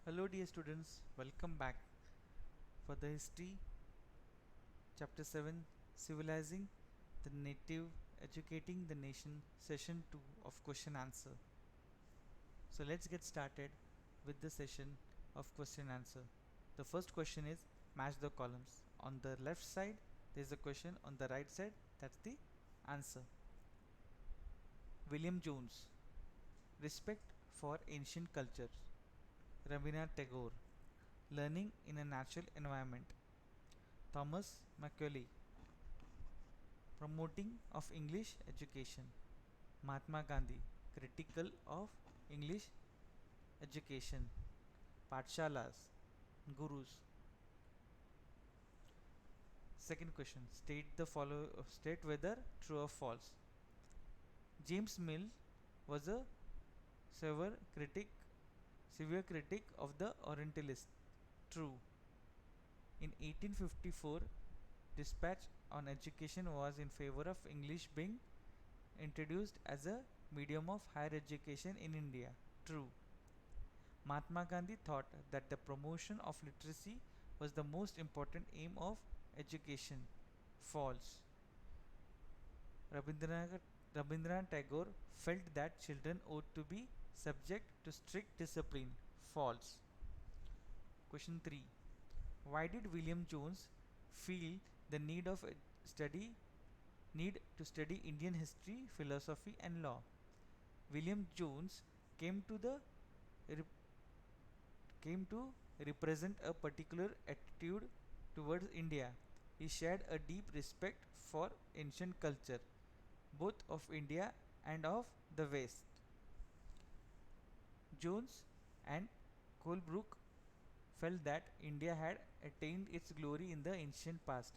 Hello dear students, welcome back for the history chapter 7 civilizing the native educating the nation session 2 of question answer. So let's get started with the session of question answer. The first question is match the columns. On the left side there is a question, on the right side that's the answer. William Jones, respect for ancient cultures. Rabindranath Tagore, learning in a natural environment. Thomas Macaulay, promoting of English education. Mahatma Gandhi, critical of English education. Pathshalas, gurus. Second question, state whether true or false. James Mill was a severe critic severe critic of the Orientalists. True. In 1854, dispatch on education was in favor of English being introduced as a medium of higher education in India. True. Mahatma Gandhi thought that the promotion of literacy was the most important aim of education. False. Rabindranath, Rabindranath Tagore felt that children ought to be subject to strict discipline. False. Question 3. Why did William Jones feel the study need to study Indian history, philosophy and law? William Jones came to the came to represent a particular attitude towards India. He shared a deep respect for ancient culture, both of India and of the West. Jones and Colebrook felt that India had attained its glory in the ancient past.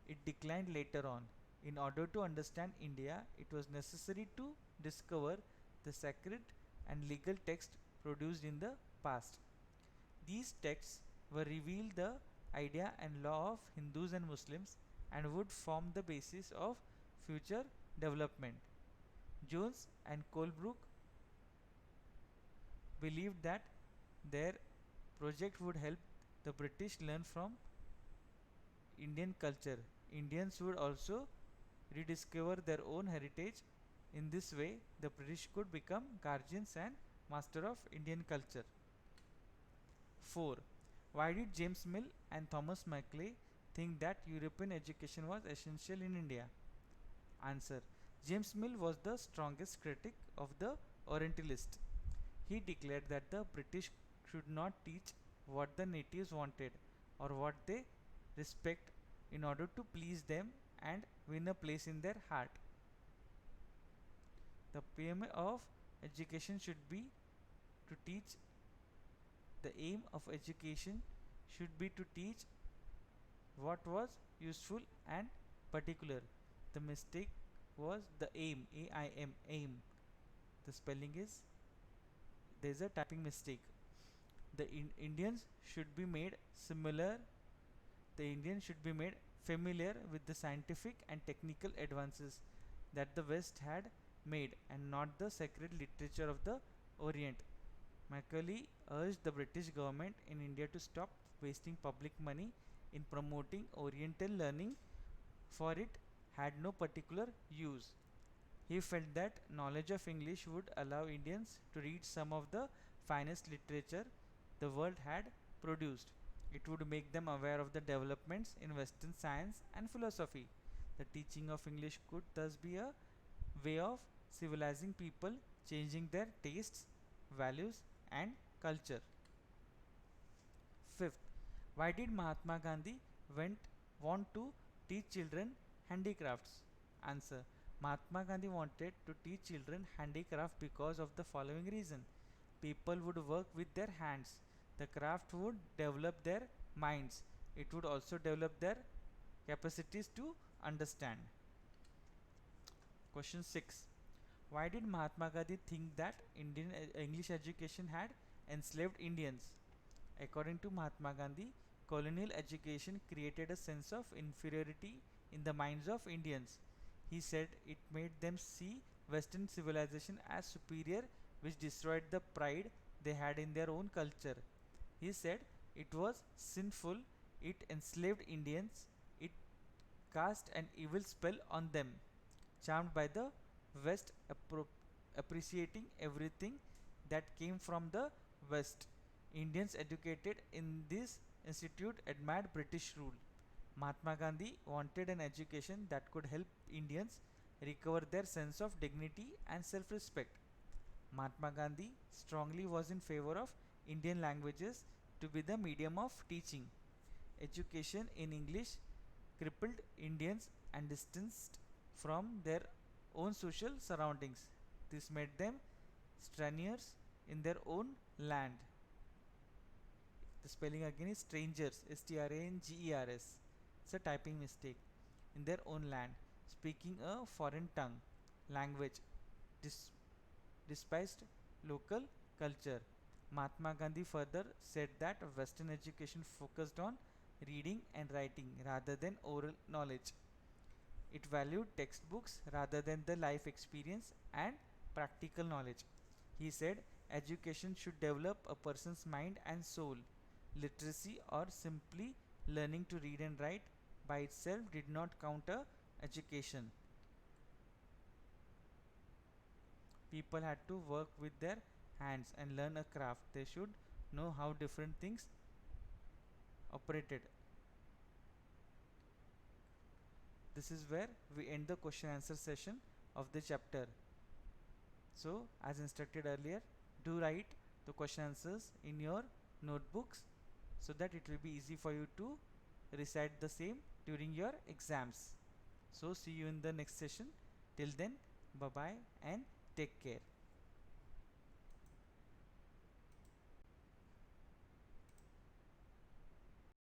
It declined later on. In order to understand India, it was necessary to discover the sacred and legal texts produced in the past. These texts were revealed the idea and law of Hindus and Muslims and would form the basis of future development. Jones and Colebrook believed that their project would help the British learn from Indian culture. Indians would also rediscover their own heritage. In this way, the British could become guardians and master of Indian culture. 4. Why did James Mill and Thomas Macaulay think that European education was essential in India? Answer. James Mill was the strongest critic of the Orientalists. He declared that the British should not teach what the natives wanted or what they respect in order to please them and win a place in their heart. The aim of education should be to teach the aim of education should be to teach what was useful and particular. The mistake was the aim, AIM, aim. The spelling is, there is a typing mistake. The Indians should be made similar the Indians should be made familiar with the scientific and technical advances that the West had made and not the sacred literature of the Orient. Macaulay urged the British government in India to stop wasting public money in promoting Oriental learning, for it had no particular use. He felt that knowledge of English would allow Indians to read some of the finest literature the world had produced. It would make them aware of the developments in Western science and philosophy. The teaching of English could thus be a way of civilizing people, changing their tastes, values, and culture. Fifth, why did Mahatma Gandhi want to teach children handicrafts? Answer. Mahatma Gandhi wanted to teach children handicraft because of the following reason. People would work with their hands. The craft would develop their minds. It would also develop their capacities to understand. Question 6. Why did Mahatma Gandhi think that Indian English education had enslaved Indians? According to Mahatma Gandhi, colonial education created a sense of inferiority in the minds of Indians. He said it made them see Western civilization as superior, which destroyed the pride they had in their own culture. He said it was sinful, it enslaved Indians, it cast an evil spell on them. Charmed by the West, appreciating everything that came from the West, Indians educated in this institute admired British rule. Mahatma Gandhi wanted an education that could help Indians recover their sense of dignity and self respect. Mahatma Gandhi strongly was in favor of Indian languages to be the medium of teaching. Education in English crippled Indians and distanced from their own social surroundings. This made them strangers in their own land. The spelling again is strangers, strangers. It's a typing mistake. In their own land, speaking a foreign tongue, language, dis- despised local culture. Mahatma Gandhi further said that Western education focused on reading and writing rather than oral knowledge. It valued textbooks rather than the life experience and practical knowledge. He said education should develop a person's mind and soul. Literacy or simply learning to read and write by itself did not count as education. People had to work with their hands and learn a craft. They should know how different things operated. This is where we end the question answer session of the chapter. So, as instructed earlier, do write the question answers in your notebooks so that it will be easy for you to recite the same during your exams. So, see you in the next session. Till then, bye bye and take care.